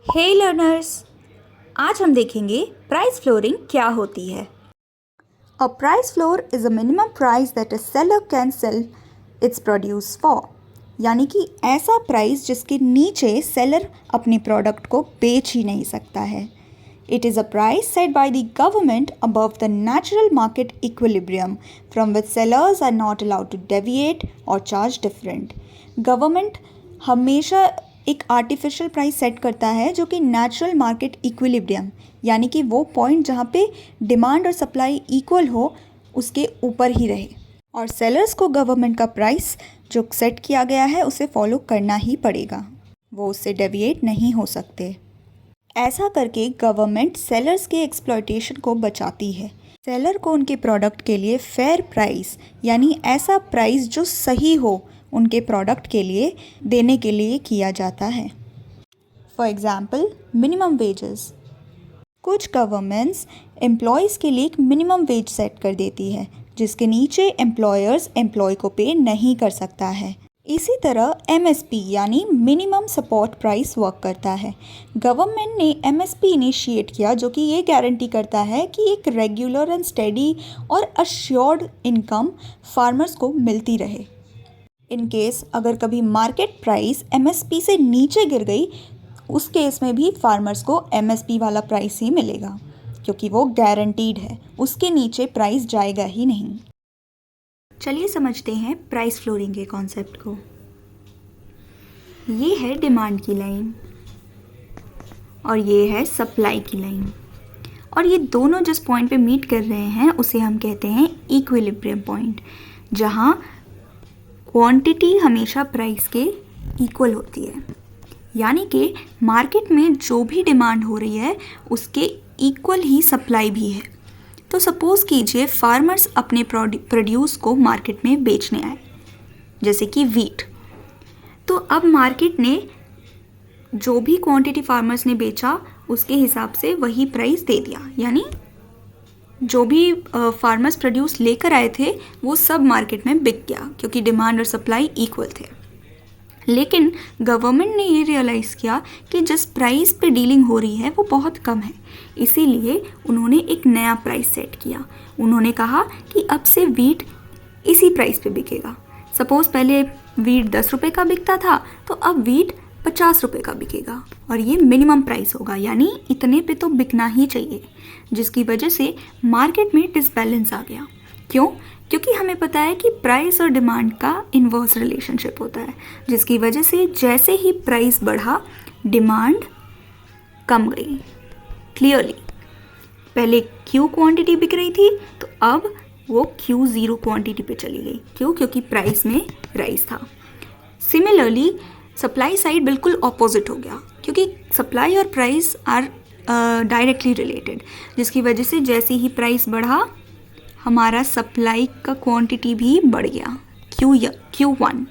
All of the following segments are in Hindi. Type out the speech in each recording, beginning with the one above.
हे लर्नर्स, आज हम देखेंगे प्राइस फ्लोरिंग क्या होती है। A price floor is a minimum price that a seller can sell it's produce for, यानी कि ऐसा प्राइस जिसके नीचे सेलर अपने प्रोडक्ट को बेच ही नहीं सकता है। It is a price set by the government above the natural market equilibrium from which sellers are not allowed to deviate और चार्ज डिफरेंट। गवर्नमेंट हमेशा एक आर्टिफिशियल प्राइस सेट करता है जो कि नेचुरल मार्केट इक्विलिब्रियम, यानी कि वो पॉइंट जहाँ पे डिमांड और सप्लाई इक्वल हो उसके ऊपर ही रहे, और सेलर्स को गवर्नमेंट का प्राइस जो सेट किया गया है उसे फॉलो करना ही पड़ेगा, वो उससे डेविएट नहीं हो सकते। ऐसा करके गवर्नमेंट सेलर्स के एक्सप्लॉयटेशन को बचाती है। सेलर को उनके प्रोडक्ट के लिए फेयर प्राइस, यानी ऐसा प्राइस जो सही हो उनके प्रोडक्ट के लिए देने के लिए किया जाता है। For example, minimum wages. कुछ गवर्नमेंट्स एम्प्लॉयज़ के लिए एक मिनिमम वेज सेट कर देती है जिसके नीचे एम्प्लॉयर्स एम्प्लॉय को पे नहीं कर सकता है। इसी तरह MSP यानी मिनिमम सपोर्ट प्राइस वर्क करता है। गवर्नमेंट ने MSP इनिशिएट किया जो कि ये गारंटी करता है कि एक रेगुलर एंड स्टेडी और अश्योर्ड इनकम फार्मर्स को मिलती रहे। इन केस अगर कभी मार्केट प्राइस MSP से नीचे गिर गई, उस केस में भी फार्मर्स को MSP वाला प्राइस ही मिलेगा क्योंकि वो गारंटीड है, उसके नीचे प्राइस जाएगा ही नहीं। चलिए समझते हैं प्राइस फ्लोरिंग के कॉन्सेप्ट को। ये है डिमांड की लाइन और ये है सप्लाई की लाइन, और ये दोनों जिस पॉइंट पे मीट कर रहे हैं उसे हम कहते हैं इक्विलिब्रियम पॉइंट, जहाँ क्वांटिटी हमेशा प्राइस के इक्वल होती है, यानी कि मार्केट में जो भी डिमांड हो रही है उसके इक्वल ही सप्लाई भी है। तो सपोज़ कीजिए फार्मर्स अपने प्रोड्यूस को मार्केट में बेचने आए, जैसे कि वीट। तो अब मार्केट ने जो भी क्वांटिटी फार्मर्स ने बेचा उसके हिसाब से वही प्राइस दे दिया, यानी जो भी फार्मर्स प्रोड्यूस लेकर आए थे वो सब मार्केट में बिक गया क्योंकि डिमांड और सप्लाई इक्वल थे। लेकिन गवर्नमेंट ने ये रियलाइज़ किया कि जिस प्राइस पे डीलिंग हो रही है वो बहुत कम है, इसीलिए उन्होंने एक नया प्राइस सेट किया। उन्होंने कहा कि अब से वीट इसी प्राइस पे बिकेगा। सपोज़ पहले वीट 10 रुपये का बिकता था, तो अब वीट 50 रुपये का बिकेगा और ये मिनिमम प्राइस होगा, यानी इतने पे तो बिकना ही चाहिए, जिसकी वजह से मार्केट में डिसबैलेंस आ गया। क्यों? क्योंकि हमें पता है कि प्राइस और डिमांड का इन्वर्स रिलेशनशिप होता है, जिसकी वजह से जैसे ही प्राइस बढ़ा डिमांड कम गई। क्लियरली पहले Q क्वांटिटी बिक रही थी तो अब वो Q0 क्वांटिटी पे चली गई। क्यों? क्योंकि प्राइस में राइज था। सिमिलरली सप्लाई साइड बिल्कुल ऑपोजिट हो गया, क्योंकि सप्लाई और प्राइस आर डायरेक्टली रिलेटेड, जिसकी वजह से जैसे ही प्राइस बढ़ा हमारा सप्लाई का क्वांटिटी भी बढ़ गया, Q1।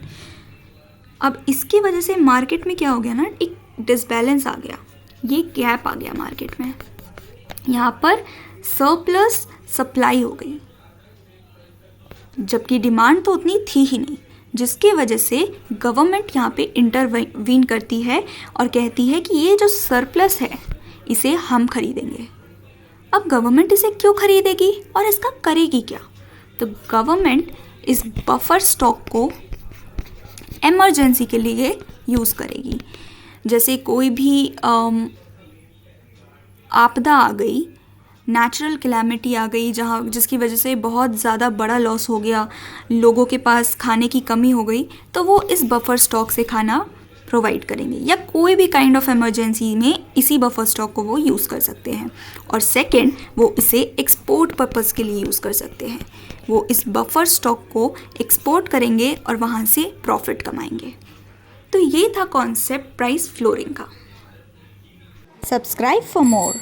अब इसकी वजह से मार्केट में क्या हो गया ना, एक डिसबैलेंस आ गया, ये गैप आ गया मार्केट में। यहाँ पर सरप्लस सप्लाई हो गई जबकि डिमांड तो उतनी थी ही नहीं, जिसकी वजह से गवर्नमेंट यहाँ पे इंटरवीन करती है और कहती है कि ये जो सरप्लस है इसे हम खरीदेंगे। अब गवर्नमेंट इसे क्यों खरीदेगी और इसका करेगी क्या? तो गवर्नमेंट इस बफर स्टॉक को इमरजेंसी के लिए यूज़ करेगी। जैसे कोई भी आपदा आ गई, नेचुरल कैलामिटी आ गई, जिसकी वजह से बहुत ज़्यादा बड़ा लॉस हो गया, लोगों के पास खाने की कमी हो गई, तो वो इस बफर स्टॉक से खाना प्रोवाइड करेंगे, या कोई भी काइंड ऑफ इमरजेंसी में इसी बफर स्टॉक को वो यूज़ कर सकते हैं। और सेकंड, वो इसे एक्सपोर्ट पर्पस के लिए यूज़ कर सकते हैं। वो इस बफर स्टॉक को एक्सपोर्ट करेंगे और वहाँ से प्रॉफिट कमाएंगे। तो ये था कॉन्सेप्ट प्राइस फ्लोरिंग का। Subscribe for more.